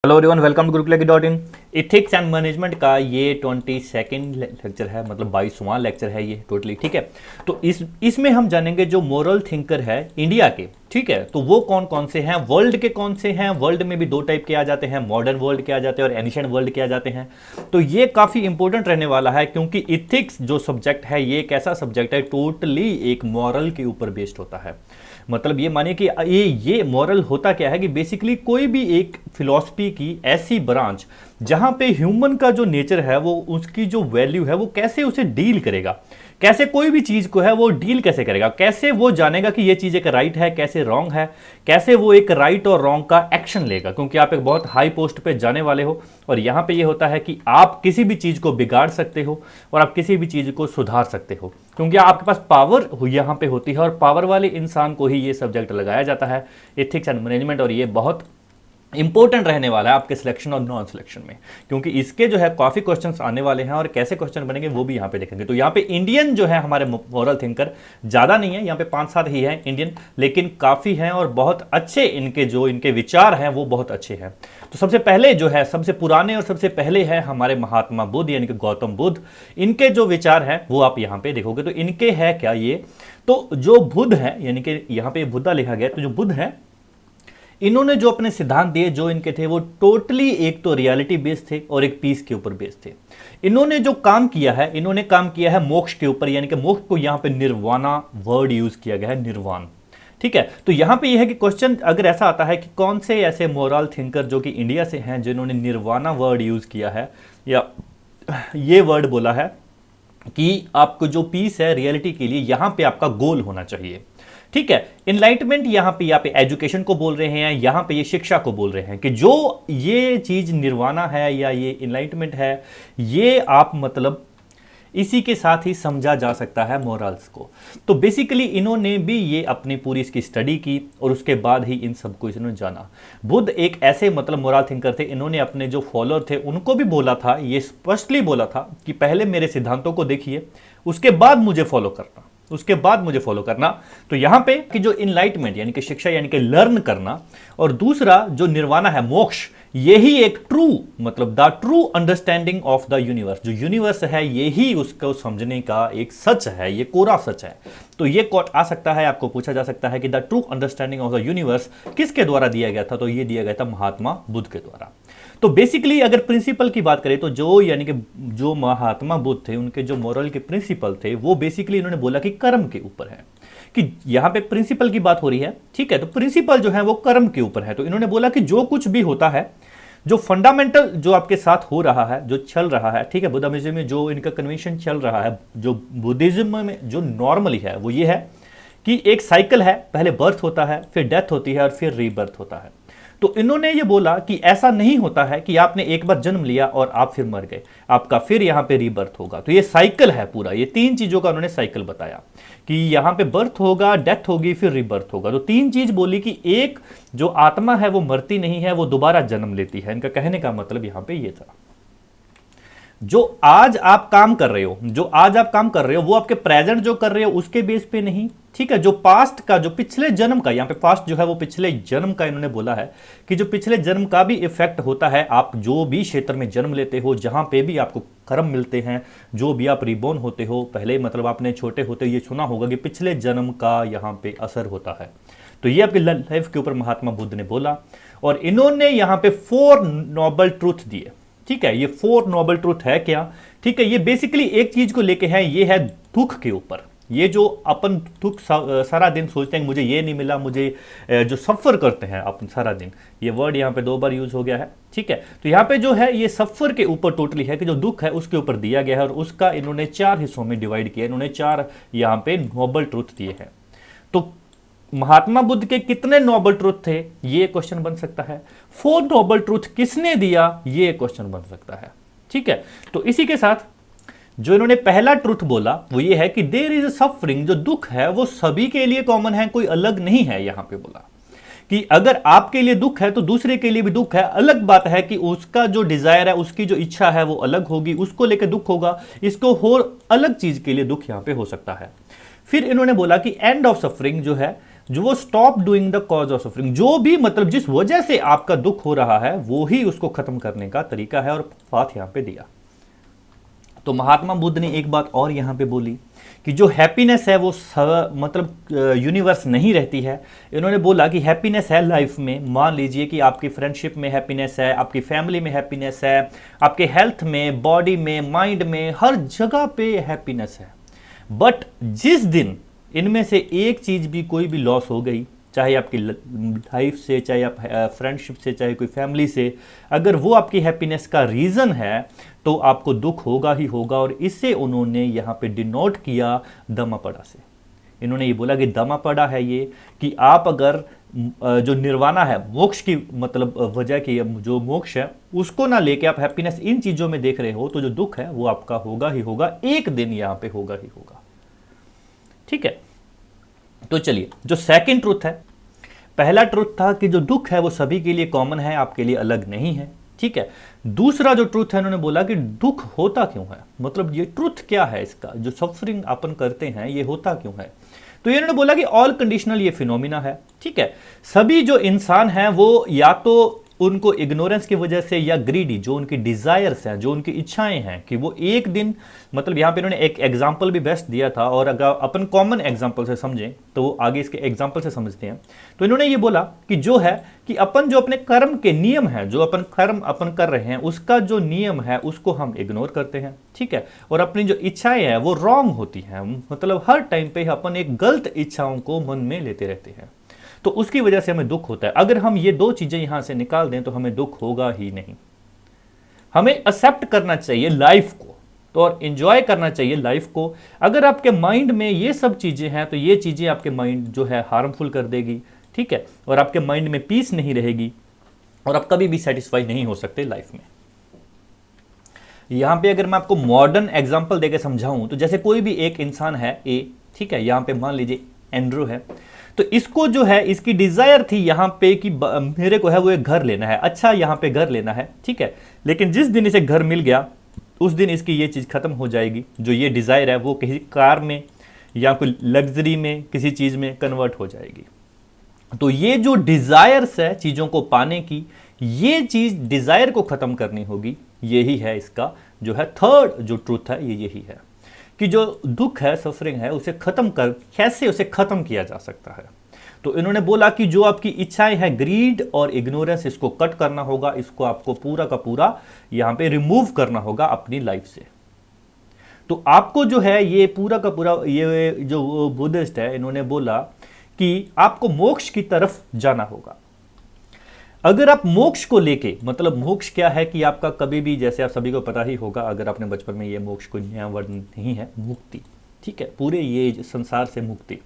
Hello everyone, welcome to Gurukul. Ethics and management का ये 22nd lecture है, मतलब 22वां लेक्चर है ये टोटली। ठीक है, तो इसमें हम जानेंगे जो मोरल थिंकर है इंडिया के। ठीक है, तो वो कौन कौन से हैं, वर्ल्ड के कौन से हैं। वर्ल्ड में भी दो टाइप के आ जाते हैं, मॉडर्न वर्ल्ड के आ जाते हैं और एनिशिएंट वर्ल्ड के आ जाते हैं। तो ये काफ़ी इंपॉर्टेंट रहने वाला है, क्योंकि इथिक्स जो सब्जेक्ट है ये एक ऐसा सब्जेक्ट है टोटली एक मॉरल के ऊपर बेस्ड होता है। मतलब ये मानिए कि ये मॉरल होता क्या है कि बेसिकली कोई भी एक फिलॉसफी की ऐसी ब्रांच जहां पे ह्यूमन का जो नेचर है, वो उसकी जो वैल्यू है वो कैसे उसे डील करेगा, कैसे कोई भी चीज को है वो डील कैसे करेगा, कैसे वो जानेगा कि ये चीज एक राइट है कैसे रॉन्ग है, कैसे वो एक राइट और रॉन्ग का एक्शन लेगा। क्योंकि आप एक बहुत हाई पोस्ट पे जाने वाले हो और यहां पे ये होता है कि आप किसी भी चीज को बिगाड़ सकते हो और आप किसी भी चीज को सुधार सकते हो, क्योंकि आपके पास पावर यहां पे होती है और पावर वाले इंसान को ही ये सब्जेक्ट लगाया जाता है, एथिक्स एंड मैनेजमेंट। और ये बहुत इंपॉर्टेंट रहने वाला है आपके सिलेक्शन और नॉन सिलेक्शन में, क्योंकि इसके जो है काफी क्वेश्चंस आने वाले हैं और कैसे क्वेश्चन बनेंगे वो भी यहाँ पे देखेंगे। तो यहाँ पे इंडियन जो है हमारे मोरल थिंकर ज्यादा नहीं है, यहाँ पे 5-7 ही हैं इंडियन, लेकिन काफी हैं और बहुत अच्छे इनके विचार हैं वो बहुत अच्छे हैं। तो सबसे पहले जो है, सबसे पुराने और सबसे पहले है हमारे महात्मा बुद्ध यानी कि गौतम बुद्ध। इनके जो विचार हैं वो आप यहाँ पे देखोगे। तो इनके है क्या ये, तो जो बुद्ध है यानी कि यहाँ पे बुद्धा लिखा गया, तो जो बुद्ध है इन्होंने जो अपने सिद्धांत दिए जो इनके थे वो टोटली एक तो रियलिटी बेस्ड थे और एक पीस के ऊपर बेस्ड थे। इन्होंने जो काम किया है, इन्होंने काम किया है मोक्ष के ऊपर, यानी कि मोक्ष को यहां पे निर्वाणा वर्ड यूज किया गया है, निर्वाण। ठीक है, तो यहां पे यह है कि क्वेश्चन अगर ऐसा आता है कि कौन से ऐसे मोरल थिंकर जो कि इंडिया से हैं जिन्होंने निर्वाणा वर्ड यूज किया है या ये वर्ड बोला है कि आपको जो पीस है रियलिटी के लिए यहां पे आपका गोल होना चाहिए। ठीक है, इनलाइटमेंट यहां पे एजुकेशन को बोल रहे हैं, यहां पे ये शिक्षा को बोल रहे हैं कि जो ये चीज निर्वाणा है या ये इनलाइटमेंट है, ये आप मतलब इसी के साथ ही समझा जा सकता है मोरल्स को। तो बेसिकली इन्होंने भी ये अपनी पूरी इसकी स्टडी की और उसके बाद ही इन सबको इन्होंने जाना। बुद्ध एक ऐसे मतलब मोरल थिंकर थे, इन्होंने अपने जो फॉलोअर थे उनको भी बोला था, ये स्पष्टली बोला था कि पहले मेरे सिद्धांतों को देखिए, उसके बाद मुझे फॉलो करना, उसके बाद मुझे फॉलो करना। तो यहां पे कि जो इनलाइटमेंट यानी कि शिक्षा यानी कि लर्न करना, और दूसरा जो निर्वाणा है मोक्ष, यही एक ट्रू मतलब the true understanding of the universe, जो यूनिवर्स है यही उसको समझने का एक सच है, ये कोरा सच है। तो ये कोट आ सकता है, आपको पूछा जा सकता है कि the true understanding of the universe किसके द्वारा दिया गया था, तो ये दिया गया था महात्मा बुद्ध के द्वारा। तो बेसिकली अगर प्रिंसिपल की बात करें तो जो यानी कि जो महात्मा बुद्ध थे उनके जो मोरल के प्रिंसिपल थे वो बेसिकली इन्होंने बोला कि कर्म के ऊपर है, कि यहां पे प्रिंसिपल की बात हो रही है। ठीक है, तो प्रिंसिपल जो है वो कर्म के ऊपर है। तो इन्होंने बोला कि जो कुछ भी होता है, जो फंडामेंटल जो आपके साथ हो रहा है, जो चल रहा है, ठीक है, बुद्धिज्म में जो इनका कन्वेंशन चल रहा है, जो बुद्धिज्म में जो नॉर्मली है वो ये है कि एक साइकिल है, पहले बर्थ होता है, फिर डेथ होती है और फिर रीबर्थ होता है। तो इन्होंने ये बोला कि ऐसा नहीं होता है कि आपने एक बार जन्म लिया और आप फिर मर गए, आपका फिर यहां पे रीबर्थ होगा। तो ये साइकिल है पूरा, ये 3 चीजों का उन्होंने साइकिल बताया कि यहां पे बर्थ होगा, डेथ होगी, फिर रीबर्थ होगा। तो 3 चीज बोली कि एक जो आत्मा है वो मरती नहीं है, वो दोबारा जन्म लेती है। इनका कहने का मतलब यहां पे ये था, जो आज आप काम कर रहे हो, जो आज आप काम कर रहे हो वो आपके प्रेजेंट जो कर रहे हो उसके बेस पे नहीं। ठीक है, जो पास्ट का, जो पिछले जन्म का, यहां पे पास्ट जो है वो पिछले जन्म का इन्होंने बोला है कि जो पिछले जन्म का भी इफेक्ट होता है। आप जो भी क्षेत्र में जन्म लेते हो, जहां पे भी आपको कर्म मिलते हैं, जो भी आप रिबोर्न होते हो, पहले मतलब आपने छोटे होते ये सुना होगा कि पिछले जन्म का यहां पे असर होता है। तो ये आपके लाइफ के ऊपर महात्मा बुद्ध ने बोला और इन्होंने यहां पे 4 नोबल ट्रूथ दिए। ठीक है, ये 4 नोबल ट्रूथ है क्या, ठीक है, ये बेसिकली एक चीज को लेके है, ये है दुख के ऊपर। ये जो अपन दुख सारा दिन सोचते हैं मुझे ये नहीं मिला, मुझे जो सफ़र करते हैं अपन सारा दिन, ये वर्ड यहाँ पे 2 बार यूज हो गया है। ठीक है, तो यहाँ पे जो है ये सफ़र के ऊपर टोटली है कि जो दुख है उसके ऊपर दिया गया है और उसका इन्होंने 4 हिस्सों में डिवाइड किया, इन्होंने 4 यहाँ पे नोबल ट्रूथ दिए हैं। तो महात्मा बुद्ध के कितने नोबल ट्रूथ थे ये क्वेश्चन बन सकता है, 4 नोबल ट्रूथ किसने दिया ये क्वेश्चन बन सकता है। ठीक है, तो इसी के साथ जो इन्होंने पहला ट्रूथ बोला वो ये है कि देयर इज सफरिंग, जो दुख है वो सभी के लिए कॉमन है, कोई अलग नहीं है। यहां पे बोला कि अगर आपके लिए दुख है तो दूसरे के लिए भी दुख है। अलग बात है कि उसका जो डिजायर है, उसकी जो इच्छा है वो अलग होगी, उसको लेकर दुख होगा, इसको और अलग चीज के लिए दुख यहां पे हो सकता है। फिर इन्होंने बोला कि एंड ऑफ सफरिंग जो है जो वो stop doing the cause of suffering, जो भी मतलब जिस वजह से आपका दुख हो रहा है वो ही उसको खत्म करने का तरीका है, और पाथ यहां पे दिया। तो महात्मा बुद्ध ने एक बात और यहां पे बोली कि जो हैप्पीनेस है वो मतलब यूनिवर्स नहीं रहती है। इन्होंने बोला कि हैप्पीनेस है लाइफ में, मान लीजिए कि आपकी फ्रेंडशिप में हैप्पीनेस है, आपकी फैमिली में हैप्पीनेस है, आपके हेल्थ में, बॉडी में, माइंड में, हर जगह पे हैप्पीनेस है। बट जिस दिन इनमें से एक चीज भी, कोई भी लॉस हो गई, चाहे आपकी लाइफ से, चाहे आप फ्रेंडशिप से, चाहे कोई फैमिली से, अगर वो आपकी हैप्पीनेस का रीज़न है तो आपको दुख होगा ही होगा। और इससे उन्होंने यहाँ पे डिनोट किया दमापड़ा से। इन्होंने ये बोला कि दमापड़ा है ये कि आप अगर जो निर्वाणा है, मोक्ष की मतलब वजह की जो मोक्ष है, उसको ना लेके आप हैप्पीनेस इन चीज़ों में देख रहे हो तो जो दुख है वो आपका होगा ही होगा, एक दिन यहाँ पे होगा ही होगा। ठीक है, तो चलिए, जो सेकंड ट्रुथ है, पहला ट्रुथ था कि जो दुख है वो सभी के लिए कॉमन है, आपके लिए अलग नहीं है। ठीक है, दूसरा जो ट्रुथ है, उन्होंने बोला कि दुख होता क्यों है, मतलब ये ट्रुथ क्या है इसका, जो सफरिंग अपन करते हैं ये होता क्यों है। तो इन्होंने बोला कि ऑल कंडीशनल ये फिनोमिना है। ठीक है, सभी जो इंसान हैं वो या तो उनको इग्नोरेंस की वजह से, या ग्रीडी, जो उनकी डिजायर्स हैं, जो उनकी इच्छाएं हैं, कि वो एक दिन, मतलब यहां पे इन्होंने एक एग्जांपल भी बेस्ट दिया था, और अगर अपन कॉमन एग्जांपल से समझें तो वो आगे इसके एग्जांपल से समझते हैं। तो इन्होंने ये बोला कि जो है कि अपन जो अपने कर्म के नियम है, जो अपन कर्म अपन कर रहे हैं उसका जो नियम है उसको हम इग्नोर करते हैं। ठीक है, और अपनी जो इच्छाएं हैं वो रॉन्ग होती हैं, मतलब हर टाइम पे अपन एक गलत इच्छाओं को मन में लेते रहते हैं, तो उसकी वजह से हमें दुख होता है। अगर हम ये दो चीजें यहां से निकाल दें तो हमें दुख होगा ही नहीं। हमें एक्सेप्ट करना चाहिए लाइफ को, तो और एंजॉय करना चाहिए लाइफ को। अगर आपके माइंड में ये सब चीजें हैं तो ये चीजें आपके माइंड जो है हार्मफुल कर देगी। ठीक है, और आपके माइंड में पीस नहीं रहेगी, और आप कभी भी सेटिस्फाई नहीं हो सकते लाइफ में। यहां पे अगर मैं आपको मॉडर्न एग्जांपल देकर समझाऊं तो जैसे कोई भी एक इंसान है ए, ठीक है, यहां पे मान लीजिए एंड्रू है, तो इसको जो है, इसकी डिजायर थी यहां पे कि मेरे को है वो एक घर लेना है, अच्छा यहां पे घर लेना है। ठीक है, लेकिन जिस दिन इसे घर मिल गया उस दिन इसकी ये चीज खत्म हो जाएगी, जो ये डिजायर है वो किसी कार में या कोई लग्जरी में, किसी चीज में कन्वर्ट हो जाएगी। तो ये जो डिजायर्स है चीजों को पाने की, ये चीज डिजायर को खत्म करनी होगी। यही है इसका जो है थर्ड जो ट्रूथ है, ये यही है कि जो दुख है, सफरिंग है, उसे खत्म कर, कैसे उसे खत्म किया जा सकता है। तो इन्होंने बोला कि जो आपकी इच्छाएं हैं, ग्रीड और इग्नोरेंस, इसको कट करना होगा, इसको आपको पूरा का पूरा यहां पे रिमूव करना होगा अपनी लाइफ से। तो आपको जो है ये पूरा का पूरा, ये जो बुद्धिस्ट है, इन्होंने बोला कि आपको मोक्ष की तरफ जाना होगा। अगर आप मोक्ष को लेके, मतलब मोक्ष क्या है कि आपका कभी भी, जैसे आप सभी को पता ही होगा अगर आपने बचपन में, ये मोक्ष कोई नया वर्ड नहीं है, मुक्ति। ठीक है, पूरे ये संसार से मुक्ति।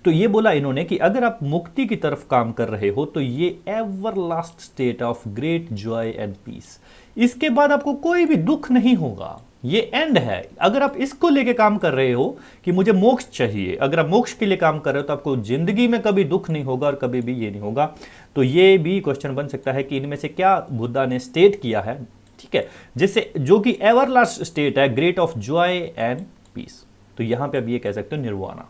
तो ये बोला इन्होंने कि अगर आप मुक्ति की तरफ काम कर रहे हो तो ये ever last state of great joy and peace, इसके बाद आपको कोई भी दुख नहीं होगा, ये एंड है। अगर आप इसको लेके काम कर रहे हो कि मुझे मोक्ष चाहिए, अगर आप मोक्ष के लिए काम कर रहे हो तो आपको जिंदगी में कभी दुख नहीं होगा और कभी भी ये नहीं होगा। तो ये भी क्वेश्चन बन सकता है कि इनमें से क्या बुद्धा ने स्टेट किया है, ठीक है, जिससे जो कि एवर लास्ट स्टेट है, great of joy and peace. तो यहां पे अब ये कह सकते हो निर्वाणा,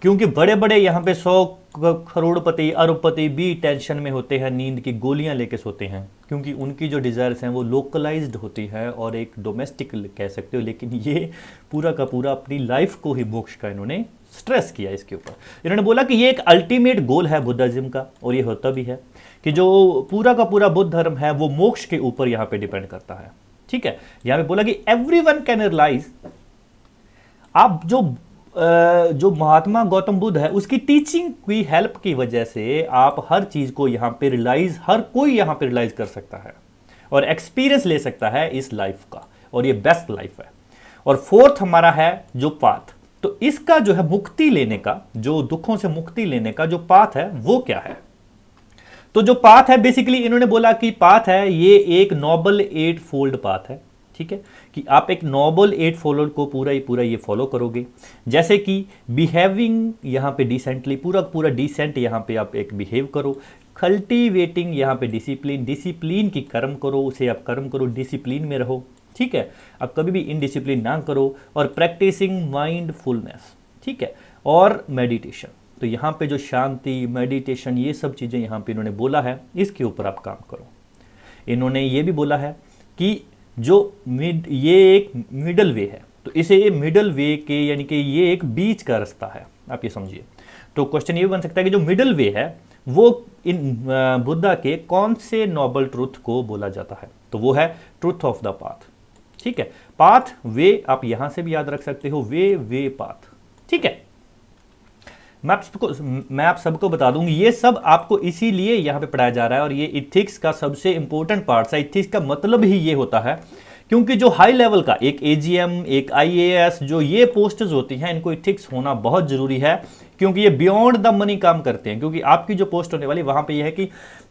क्योंकि बड़े बड़े यहां पे 100 करोड़पति, अरबपति भी टेंशन में होते हैं, नींद की गोलियां लेके सोते हैं, क्योंकि उनकी जो डिजायर्स हैं वो लोकलाइज्ड होती है और एक डोमेस्टिक कह सकते हो। लेकिन ये पूरा का पूरा अपनी लाइफ को ही मोक्ष का इन्होंने स्ट्रेस किया इसके ऊपर। इन्होंने बोला कि ये एक अल्टीमेट गोल है बुद्धिज्म का, और ये होता भी है कि जो पूरा का पूरा बुद्ध धर्म है वो मोक्ष के ऊपर यहाँ पे डिपेंड करता है। ठीक है, यहां पे बोला कि एवरीवन कैन रियलाइज, आप जो महात्मा गौतम बुद्ध है उसकी टीचिंग की हेल्प की वजह से आप हर चीज को यहां पे रियलाइज, हर कोई यहां पे रियलाइज कर सकता है और एक्सपीरियंस ले सकता है इस लाइफ का, और ये बेस्ट लाइफ है। और फोर्थ हमारा है जो पाथ, तो इसका जो है मुक्ति लेने का, जो दुखों से मुक्ति लेने का जो पाथ है वो क्या है। तो जो पाथ है बेसिकली इन्होंने बोला कि पाथ है ये एक नोबल 8 फोल्ड पाथ है। ठीक है, कि आप एक नोबल 8 फोल्ड को पूरा ही पूरा ये फॉलो करोगे, जैसे कि बिहेविंग यहाँ पे डिसेंटली, पूरा पूरा डिसेंट यहाँ पे आप एक बिहेव करो, कल्टीवेटिंग यहाँ पे डिसिप्लिन, डिसिप्लिन की कर्म करो, उसे आप कर्म करो, डिसिप्लिन में रहो। ठीक है, आप कभी भी इनडिसिप्लिन ना करो, और प्रैक्टिसिंग माइंडफुलनेस। ठीक है, और मेडिटेशन। तो यहाँ पे जो शांति, मेडिटेशन, ये सब चीज़ें यहाँ पे इन्होंने बोला है, इसके ऊपर आप काम करो। इन्होंने ये भी बोला है कि जो ये एक मिडल वे है, तो इसे ये मिडल वे के यानी कि ये एक बीच का रास्ता है, आप ये समझिए। तो क्वेश्चन ये बन सकता है कि जो मिडल वे है वो इन बुद्धा के कौन से नोबल ट्रूथ को बोला जाता है, तो वो है ट्रूथ ऑफ द पाथ। ठीक है, पाथ वे आप यहां से भी याद रख सकते हो, वे पाथ। ठीक है, मैं आप सबको बता दूंगी, ये सब आपको इसीलिए यहां पे पढ़ाया जा रहा है और ये इथिक्स का सबसे इंपॉर्टेंट पार्ट है। इथिक्स का मतलब ही ये होता है, क्योंकि जो हाई लेवल का एक एजीएम, एक आईएएस, जो ये पोस्ट्स होती हैं, इनको इथिक्स होना बहुत जरूरी है, क्योंकि ये बियॉन्ड द मनी काम करते हैं। क्योंकि आपकी जो पोस्ट होने वाली वहां पे ये है कि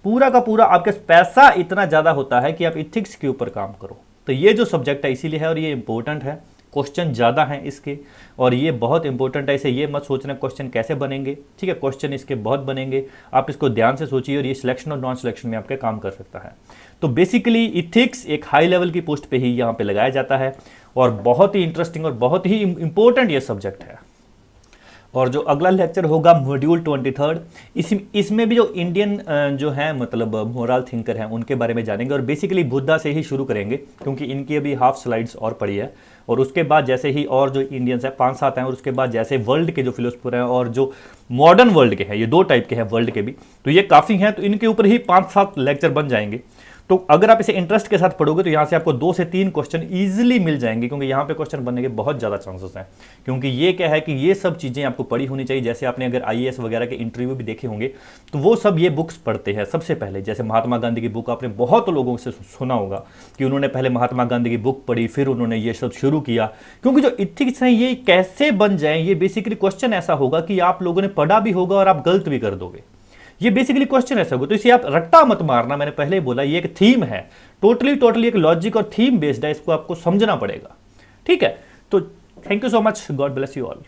पूरा का पूरा आपके पैसा इतना ज्यादा होता है कि आप इथिक्स के ऊपर काम करो। तो ये जो सब्जेक्ट है इसीलिए है और ये इंपॉर्टेंट है, क्वेश्चन ज़्यादा हैं इसके, और ये बहुत इंपॉर्टेंट है। इसे ये मत सोचना क्वेश्चन कैसे बनेंगे, ठीक है, क्वेश्चन इसके बहुत बनेंगे, आप इसको ध्यान से सोचिए और ये सिलेक्शन और नॉन सिलेक्शन में आपके काम कर सकता है। तो बेसिकली इथिक्स एक हाई लेवल की पोस्ट पे ही यहाँ पे लगाया जाता है और बहुत ही इंटरेस्टिंग और बहुत ही इंपॉर्टेंट ये सब्जेक्ट है। और जो अगला लेक्चर होगा मॉड्यूल 23, इसमें भी जो इंडियन जो है मतलब मोरल थिंकर हैं उनके बारे में जानेंगे और बेसिकली बुद्धा से ही शुरू करेंगे, क्योंकि इनकी अभी हाफ स्लाइड्स और पड़ी है। और उसके बाद जैसे ही और जो इंडियंस हैं 5-7 हैं, और उसके बाद जैसे वर्ल्ड के जो फिलोसफर हैं और जो मॉडर्न वर्ल्ड के हैं, ये 2 टाइप के हैं वर्ल्ड के भी, तो ये काफ़ी हैं, तो इनके ऊपर ही 5-7 लेक्चर बन जाएंगे। तो अगर आप इसे इंटरेस्ट के साथ पढ़ोगे तो यहाँ से आपको 2 से 3 क्वेश्चन इजीली मिल जाएंगे, क्योंकि यहाँ पे क्वेश्चन बनने के बहुत ज़्यादा चांसेस हैं। क्योंकि ये क्या है कि ये सब चीज़ें आपको पढ़ी होनी चाहिए। जैसे आपने अगर आईएएस वगैरह के इंटरव्यू भी देखे होंगे तो वो सब ये बुक्स पढ़ते हैं सबसे पहले। जैसे महात्मा गांधी की बुक आपने बहुत लोगों से सुना होगा कि उन्होंने पहले महात्मा गांधी की बुक पढ़ी, फिर उन्होंने ये सब शुरू किया। क्योंकि जो इथिक्स हैं ये कैसे बन जाए, ये बेसिकली क्वेश्चन ऐसा होगा कि आप लोगों ने पढ़ा भी होगा और आप गलत भी कर दोगे। ये बेसिकली क्वेश्चन ऐसा होगा, तो इसे आप रट्टा मत मारना। मैंने पहले ही बोला ये एक थीम है, टोटली एक लॉजिक और थीम बेस्ड है, इसको आपको समझना पड़ेगा। ठीक है, तो thank you so much, God bless you all.